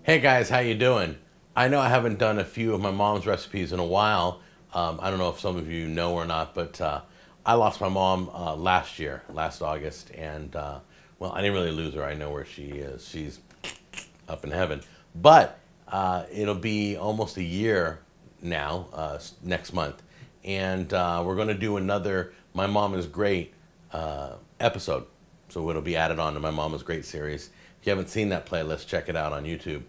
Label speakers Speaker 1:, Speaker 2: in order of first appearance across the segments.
Speaker 1: Hey guys, how you doing? I know I haven't done a few of my mom's recipes in a while. I don't know if some of you know or not, but I lost my mom last year, last August, and well, I didn't really lose her. I know where she is. She's up in heaven. But it'll be almost a year now, next month, and we're going to do another "My Mom Is Great" episode. So it'll be added on to My Mom Is Great series. If you haven't seen that playlist, check it out on YouTube.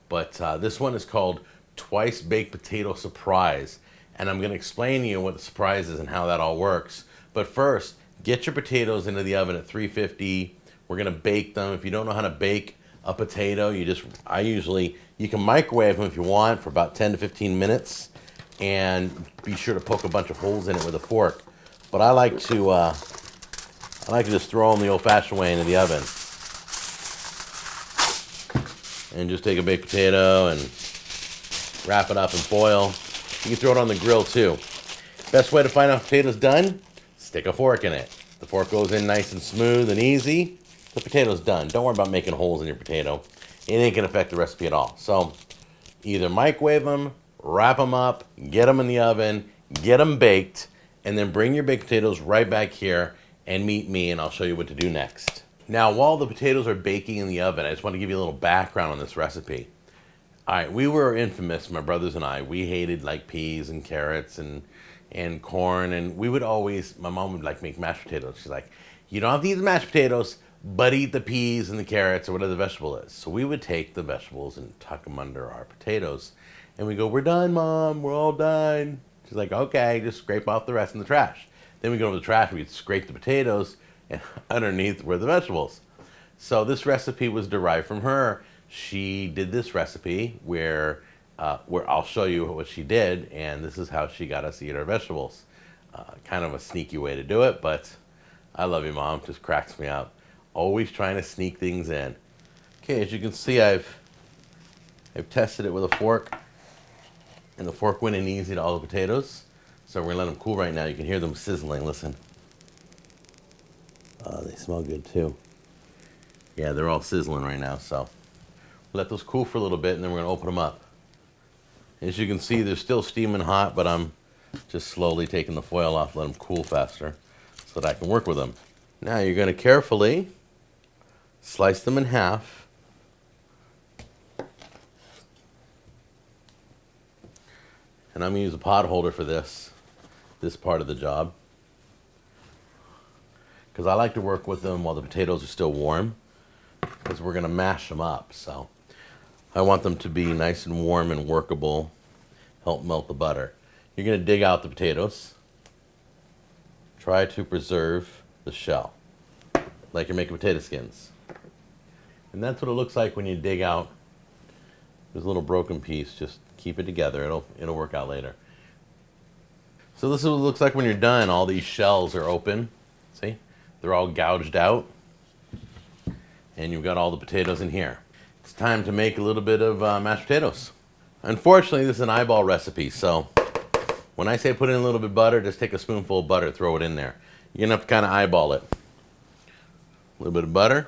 Speaker 1: But this one is called Twice Baked Potato Surprise. And I'm going to explain to you what the surprise is and how that all works. But first, get your potatoes into the oven at 350. We're going to bake them. If you don't know how to bake a potato, you can microwave them if you want for about 10 to 15 minutes. And be sure to poke a bunch of holes in it with a fork. But I like to just throw them the old-fashioned way into the oven. And just take a baked potato and wrap it up in foil. You can throw it on the grill too. Best way to find out if potato's done, stick a fork in it. The fork goes in nice and smooth and easy. The potato's done. Don't worry about making holes in your potato. It ain't gonna affect the recipe at all. So either microwave them, wrap them up, get them in the oven, get them baked, and then bring your baked potatoes right back here and meet me and I'll show you what to do next. Now, while the potatoes are baking in the oven, I just want to give you a little background on this recipe. All right, we were infamous, my brothers and I. We hated like peas and carrots and corn, and we would always, my mom would like make mashed potatoes. She's like, you don't have to eat the mashed potatoes, but eat the peas and the carrots or whatever the vegetable is. So we would take the vegetables and tuck them under our potatoes, and we go, we're done, Mom, we're all done. She's like, okay, just scrape off the rest in the trash. Then we go to the trash, we'd scrape the potatoes, and underneath were the vegetables. So this recipe was derived from her. She did this recipe where I'll show you what she did, and this is how she got us to eat our vegetables. Kind of a sneaky way to do it, but I love you, Mom. Just cracks me up. Always trying to sneak things in. Okay, as you can see, I've tested it with a fork, and the fork went in easy to all the potatoes. So we're gonna let them cool right now. You can hear them sizzling. Listen. They smell good too. Yeah, they're all sizzling right now, so let those cool for a little bit and then we're gonna open them up. As you can see, they're still steaming hot, but I'm just slowly taking the foil off, let them cool faster so that I can work with them. Now you're gonna carefully slice them in half. And I'm gonna use a pot holder for this part of the job, because I like to work with them while the potatoes are still warm, because we're going to mash them up. So I want them to be nice and warm and workable, help melt the butter. You're going to dig out the potatoes. Try to preserve the shell, like you're making potato skins. And that's what it looks like when you dig out this little broken piece. Just keep it together. It'll work out later. So this is what it looks like when you're done. All these shells are open. See? They're all gouged out. And you've got all the potatoes in here. It's time to make a little bit of mashed potatoes. Unfortunately, this is an eyeball recipe, so when I say put in a little bit of butter, just take a spoonful of butter, throw it in there. You're gonna have to kind of eyeball it. A little bit of butter.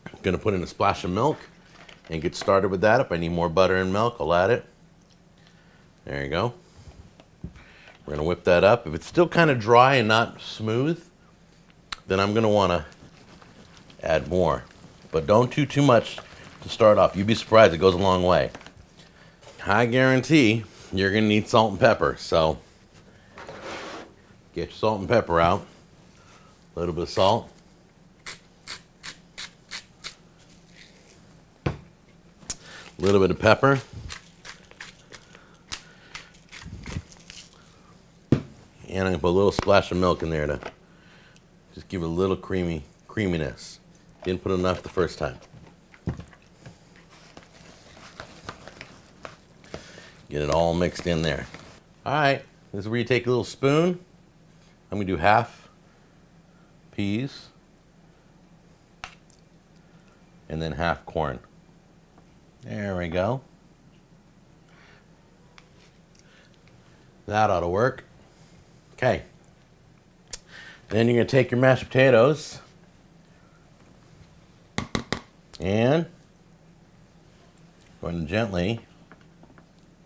Speaker 1: I'm gonna put in a splash of milk and get started with that. If I need more butter and milk, I'll add it. There you go. We're gonna whip that up. If it's still kind of dry and not smooth, then I'm gonna wanna add more. But don't do too much to start off. You'd be surprised, it goes a long way. I guarantee you're gonna need salt and pepper, so get your salt and pepper out. A little bit of salt. A little bit of pepper. And I'm gonna put a little splash of milk in there to just give it a little creaminess. Didn't put enough the first time. Get it all mixed in there. All right, this is where you take a little spoon. I'm gonna do half peas and then half corn. There we go. That ought to work. Okay. Then you're going to take your mashed potatoes and Going to gently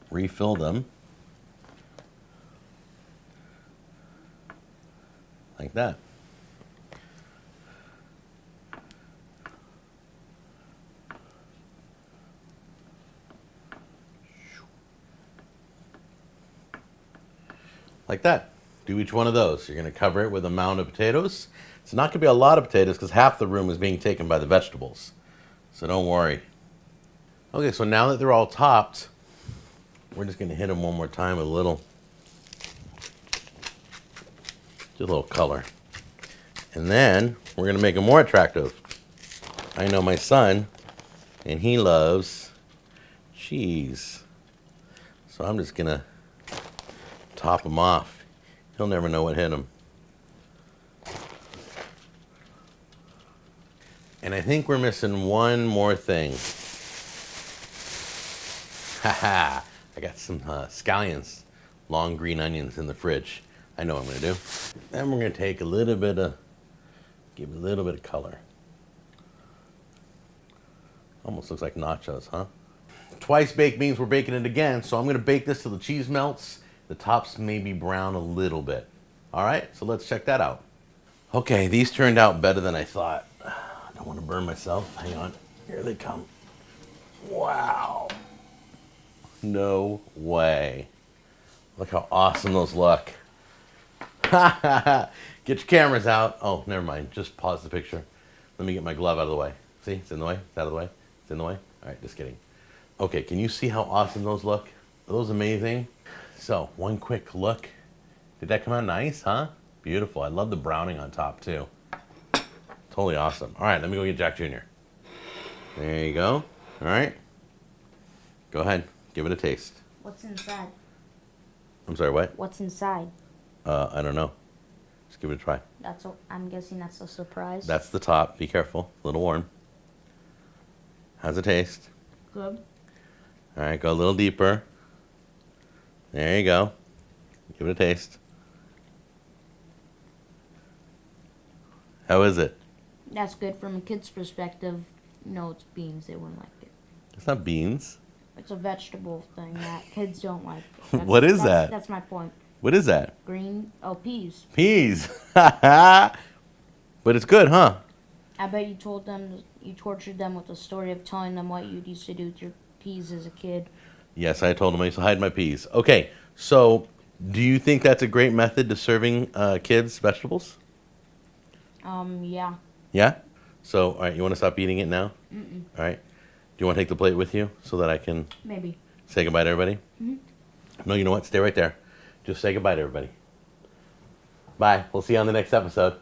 Speaker 1: refill them. Like that. Like that. Do each one of those. You're going to cover it with a mound of potatoes. It's not going to be a lot of potatoes because half the room is being taken by the vegetables. So don't worry. Okay, so now that they're all topped, we're just going to hit them one more time with just a little color. And then we're going to make them more attractive. I know my son, and he loves cheese. So I'm just going to top them off. He'll never know what hit him. And I think we're missing one more thing. Haha, I got some scallions, long green onions in the fridge. I know what I'm going to do. Then we're going to take give it a little bit of color. Almost looks like nachos, huh? Twice baked means we're baking it again, so I'm going to bake this till the cheese melts. The tops may be brown a little bit. All right, so let's check that out. Okay, these turned out better than I thought. I don't want to burn myself. Hang on. Here they come. Wow. No way. Look how awesome those look. Get your cameras out. Oh, never mind. Just pause the picture. Let me get my glove out of the way. See, it's in the way. It's out of the way. It's in the way. All right, just kidding. Okay, can you see how awesome those look? Are those amazing? So, one quick look. Did that come out nice, huh? Beautiful. I love the browning on top, too. Totally awesome. All right, let me go get Jack Jr. There you go. All right. Go ahead. Give it a taste.
Speaker 2: What's inside?
Speaker 1: I'm sorry, what?
Speaker 2: What's inside?
Speaker 1: I don't know. Just give it a try.
Speaker 2: I'm guessing that's a surprise.
Speaker 1: That's the top. Be careful. A little warm. How's it taste?
Speaker 2: Good.
Speaker 1: All right, go a little deeper. There you go. Give it a taste. How is it?
Speaker 2: That's good from a kid's perspective. No, it's beans. They wouldn't like it.
Speaker 1: It's not beans.
Speaker 2: It's a vegetable thing that kids don't like.
Speaker 1: What is that?
Speaker 2: That's my point.
Speaker 1: What is that?
Speaker 2: Green, peas.
Speaker 1: Peas. But it's good, huh?
Speaker 2: I bet you tortured them with a story of telling them what you used to do with your peas as a kid.
Speaker 1: Yes, I told them I used to hide my peas. Okay, so do you think that's a great method to serving kids vegetables?
Speaker 2: Yeah.
Speaker 1: Yeah? So, all right, you want to stop eating it now?
Speaker 2: Mm-mm.
Speaker 1: All right. Do you want to take the plate with you so that I can
Speaker 2: Maybe.
Speaker 1: say goodbye to everybody?
Speaker 2: Mm-hmm.
Speaker 1: No, you know what? Stay right there. Just say goodbye to everybody. Bye. We'll see you on the next episode.